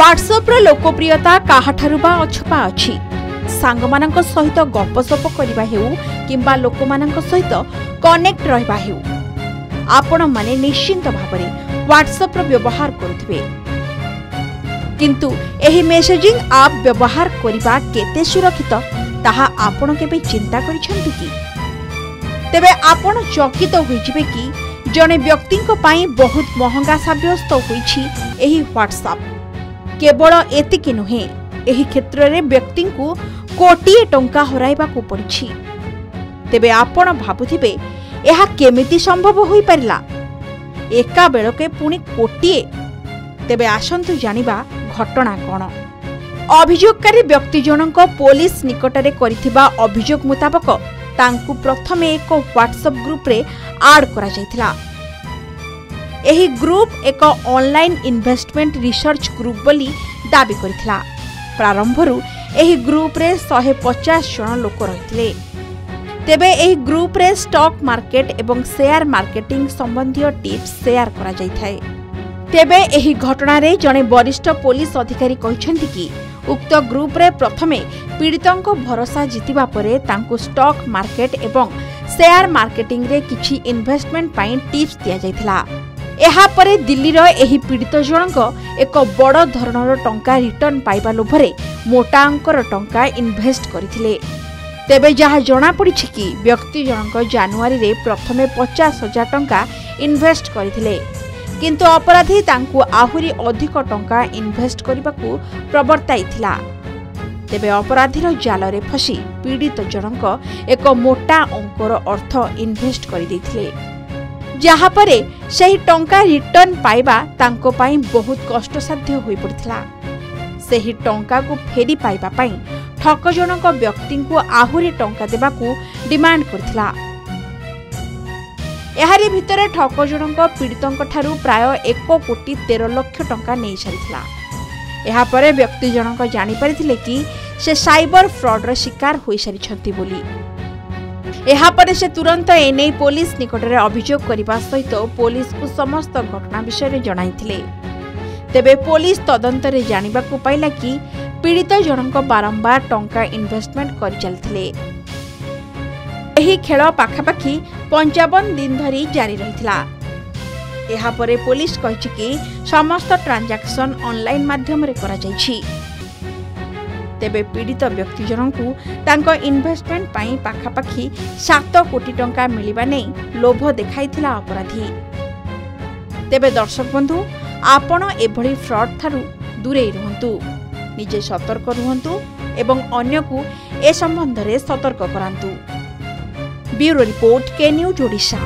WhatsApp लोकप्रियता काहाठारु बा अछपा अछि। सांगमानक सहित गपसप करिबा हेउ किंबा लोकमानक सहित कनेक्ट रहिबा हेउ आपण माने निश्चिंत भाबरे व्हाट्सएप व्यवहार करुथिबे। किंतु एही मेसेजिंग ऐप व्यवहार करिबा केते सुरक्षित ताहा आपण केबे चिंता करिसंती कि? तेबे आपण चकित होइजिबे कि जने व्यक्तिंको पाई बहुत महंगा साब्यस्त होइछि एही व्हाट्सएप। केवल एतिकी नुहे, एही क्षेत्र रे व्यक्ति को कोटिए टंका हराइबा को पड़िछि। तेबे आपण भाबुथिबे एहा केमिति संभव होई परिला? एका बेलके पुणी कोटिए? तेबे आसंतु जानिबा घटना कोन। अभियोगकारी व्यक्ति जनक पुलिस निकटरे करिथिबा अभियोग मुताबक तांकु प्रथमे एक व्हाट्सएप ग्रुप रे ऐड करा जायथिला। एही ग्रुप एक ऑनलाइन इन्वेस्टमेंट रिसर्च ग्रुप बोली दाबी करिथिला। प्रारंभरू एही ग्रुप रे 150 जन लोक रहिथिले। तेबे एही ग्रुप रे स्टॉक मार्केट एवं शेयर मार्केटिंग संबंधी टिप्स शेयर करा जायथाय। तेबे एही घटना रे जने वरिष्ठ पुलिस अधिकारी कहिसेंति कि उक्त ग्रुप रे प्रथमे पीड़ितंको भरोसा जितिबा परे तांको स्टॉक मार्केट एवं शेयर मार्केटिंग रे किछि इन्वेस्टमेंट पाई टिप्स दिया जायथिला। एहा परे दिल्ली रो एही पीड़ित जनक एक बड़ धरणर टंका रिटर्न पाइबा लोभरे मोटा अंकर टंका इन्वेस्ट करिथिले। तेबे जहा जना पड़िछि कि व्यक्ति जनक जनवरी रे प्रथमे 50,000 टंका इन्वेस्ट करिथिले, किंतु अपराधी तांकु आहुरी अधिक टंका इन्वेस्ट करबाकू प्रवर्ताइथिला। तेबे अपराधीर जाल रे फसी पीड़ित जनक एक मोटा अंकर अर्थ इन्वेस्ट करि दैथिले, जहा परे सही टंका रिटर्न पाइबा तांको पाई बहुत कष्टसाध्य होई पड़थिला। सही टंका को फेरी पाइबा पाई ठक जनक व्यक्ति को आहुरी टंका देबाकू डिमांड करथिला। एहारी भितरे ठक जनक पीड़ितंक ठारू प्राय 1,13,00,000 टंका नै सारिथिला। एहा परे व्यक्ति जनक जानि परिथिले कि से साइबर फ्रॉड र शिकार होई सारिछंती बोली। एहा परे से तुरंत एने पुलिस निकटरे अभियोग करबा सहित पुलिस को समस्त घटना विषय रे जणाइथिले। तेबे पुलिस तदंतरे जानिबा को पाइला कि पीड़ित जनक बारंबार टंका इन्वेस्टमेंट करि चलथिले। एही खेल पाखापाखी 55 दिन धरी जारी रहिथिला। एहा परे पुलिस कहिछि कि समस्त ट्रांजैक्शन ऑनलाइन माध्यम रे करा जायछि। तेबे पीड़ित व्यक्ति जनकू तांको इन्वेस्टमेंट पाई पाखापाखी 7 कोटी टंका मिलिबा नै लोभ देखाइथिला अपराधी। तेबे दर्शक बंधु, आपण एभली फ्रॉड थारू दूरे रहंतु, निजे सतर्क रहंतु एवं अन्य को ए संबंध रे सतर्क करांतु। ब्यूरो रिपोर्ट, के न्यूज ओडिशा।